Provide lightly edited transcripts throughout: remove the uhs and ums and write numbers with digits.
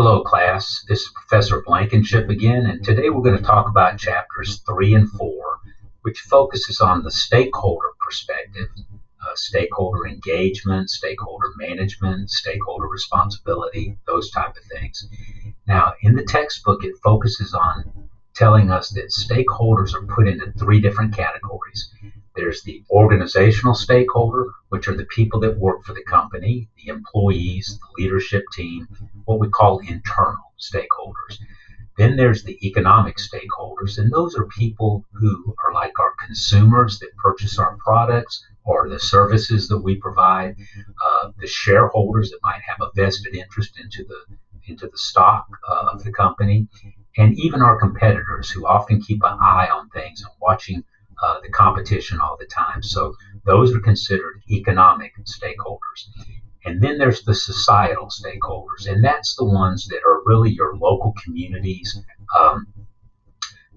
Hello, class. This is Professor Blankenship again, and today we're going to talk about chapters 3 and 4, which focuses on the stakeholder perspective, stakeholder engagement, stakeholder management, stakeholder responsibility, those type of things. Now, in the textbook, it focuses on telling us that stakeholders are put into three different categories. There's the organizational stakeholder, which are the people that work for the company, the employees, the leadership team, what we call internal stakeholders. Then there's the economic stakeholders, and those are people who are like our consumers that purchase our products or the services that we provide, the shareholders that might have a vested interest into the stock of the company, and even our competitors who often keep an eye on things and watching the competition all the time. So those are considered economic stakeholders. And then there's the societal stakeholders, and that's the ones that are really your local communities, um,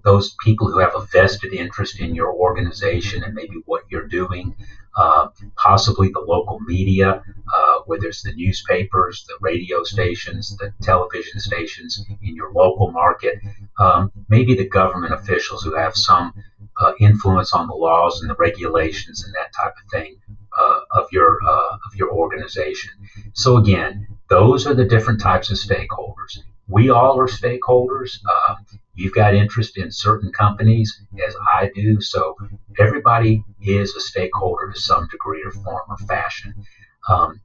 those people who have a vested interest in your organization and maybe what you're doing, possibly the local media, whether it's the newspapers, the radio stations, the television stations in your local market, maybe the government officials who have some influence on the laws and the regulations and that type of thing of your organization. So again, those are the different types of stakeholders. We all are stakeholders. You've got interest in certain companies, as I do. So everybody is a stakeholder to some degree or form or fashion. Um,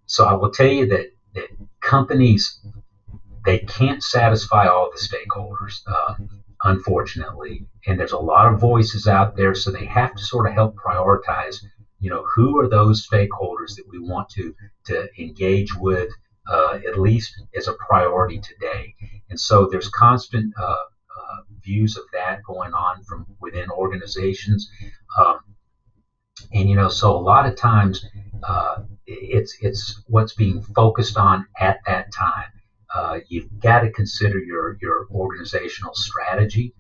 so I will tell you that companies, they can't satisfy all the stakeholders, unfortunately. And there's a lot of voices out there, so they have to sort of help prioritize. Who are those stakeholders that we want to engage with, at least as a priority today. And so there's constant views of that going on from within organizations. Um, so a lot of times it's what's being focused on at that time. You've got to consider your organizational strategy.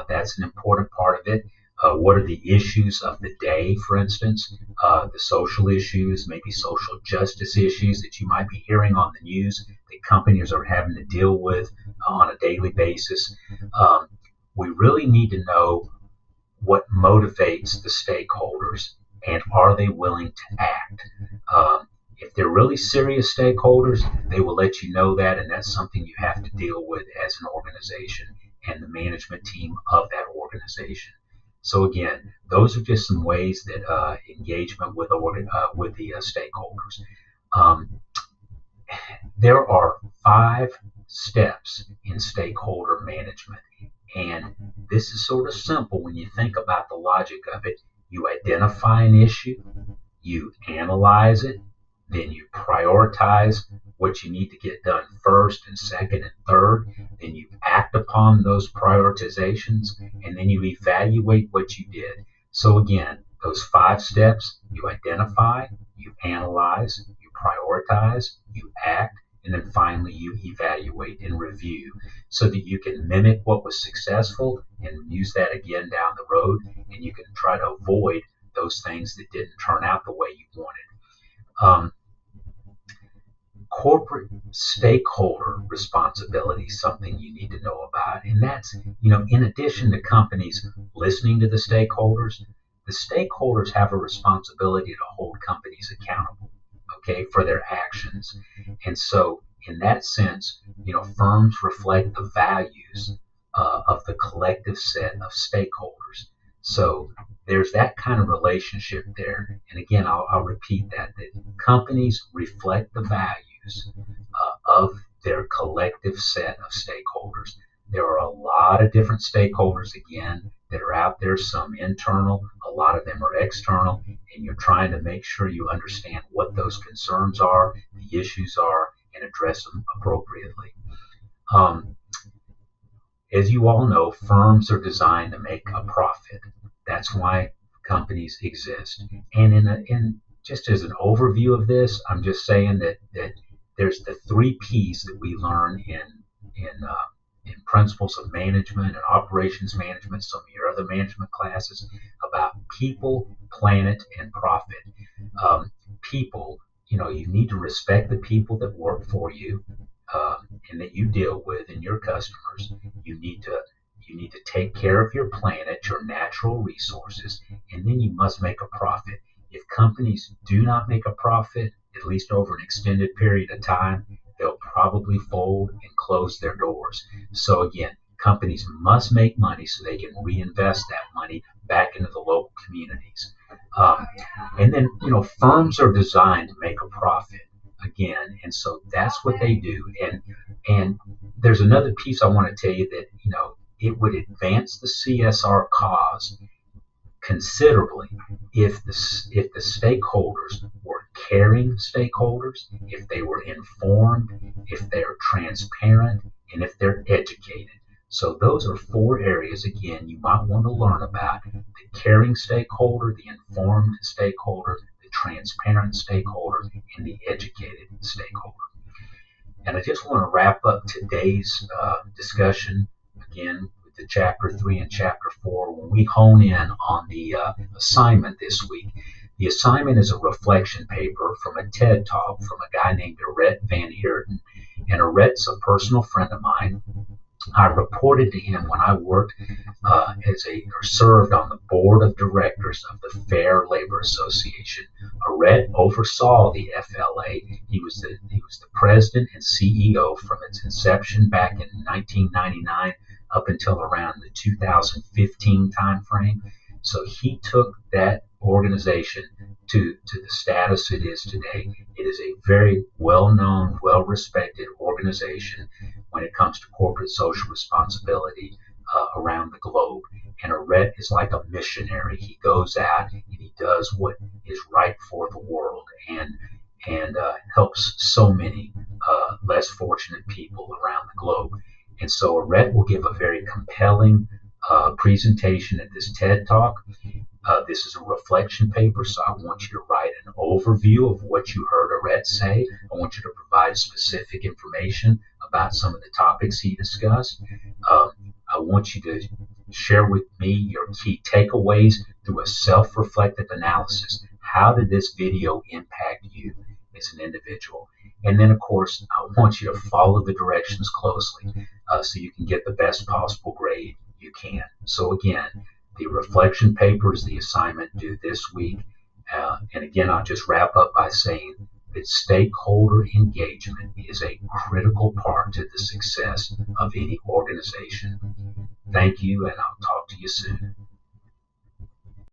That's an important part of it. What are the issues of the day, for instance, the social issues, maybe social justice issues that you might be hearing on the news that companies are having to deal with on a daily basis. We really need to know what motivates the stakeholders and are they willing to act. If they're really serious stakeholders, they will let you know that, and that's something you have to deal with as an organization and the management team of that organization. So again, those are just some ways that engagement with the stakeholders. Um, there are 5 steps in stakeholder management, and this is sort of simple when you think about the logic of it. You identify an issue, you analyze it, then you prioritize what you need to get done first and second and third, then you act upon those prioritizations, and then you evaluate what you did. So again, those 5 steps: you identify, you analyze, you prioritize, you act, and then finally you evaluate and review so that you can mimic what was successful and use that again down the road, and you can try to avoid those things that didn't turn out the way you wanted. Um, Corporate stakeholder responsibility is something you need to know about. And that's, in addition to companies listening to the stakeholders have a responsibility to hold companies accountable, okay, for their actions. And so, in that sense, firms reflect the values of the collective set of stakeholders. So there's that kind of relationship there. And again, I'll repeat that companies reflect the values of their collective set of stakeholders. There are a lot of different stakeholders, again, that are out there, some internal, a lot of them are external, and you're trying to make sure you understand what those concerns are, the issues are, and address them appropriately. Um, as you all know, firms are designed to make a profit. That's why companies exist. And in just as an overview of this, I'm just saying that there's the 3 P's that we learn in principles of management and operations management, some of your other management classes, about people, planet, and profit. People, you need to respect the people that work for you. And that you deal with and your customers, you need to take care of your planet, your natural resources, and then you must make a profit. If companies do not make a profit, at least over an extended period of time, they'll probably fold and close their doors. So again, companies must make money so they can reinvest that money back into the local communities. And then, firms are designed to make a profit again, and so that's what they do. And there's another piece I want to tell you that, it would advance the CSR cause considerably if the stakeholders were caring stakeholders, if they were informed, if they're transparent, and if they're educated. So those are 4 areas, again, you might want to learn about: the caring stakeholder, the informed stakeholder, the transparent stakeholder, and the educated stakeholder. And I just want to wrap up today's discussion again with the chapter 3 and chapter 4 when we hone in on the assignment this week. The assignment is a reflection paper from a TED Talk from a guy named Arett Van Heerden. And Arett's a personal friend of mine. I reported to him when I worked served on the board of directors of the Fair Labor Association. Arett oversaw the FLA. He was the president and CEO from its inception back in 1999 up until around the 2015 timeframe. So he took that organization to the status it is today. It is a very well-known, well-respected organization when it comes to corporate social responsibility around the globe. And Arett is like a missionary. He goes out and he does what is right for the world and helps so many less fortunate people around the globe. And so Arett will give a very compelling presentation at this TED Talk. This is a reflection paper, so I want you to write an overview of what you heard Arett say. I want you to provide specific information about some of the topics he discussed. I want you to share with me your key takeaways through a self-reflective analysis. How did this video impact you as an individual? And then, of course, I want you to follow the directions closely so you can get the best possible grade you can. So again, the reflection paper is the assignment due this week. And again, I'll just wrap up by saying that stakeholder engagement is a critical part to the success of any organization. Thank you, and I'll talk to you soon.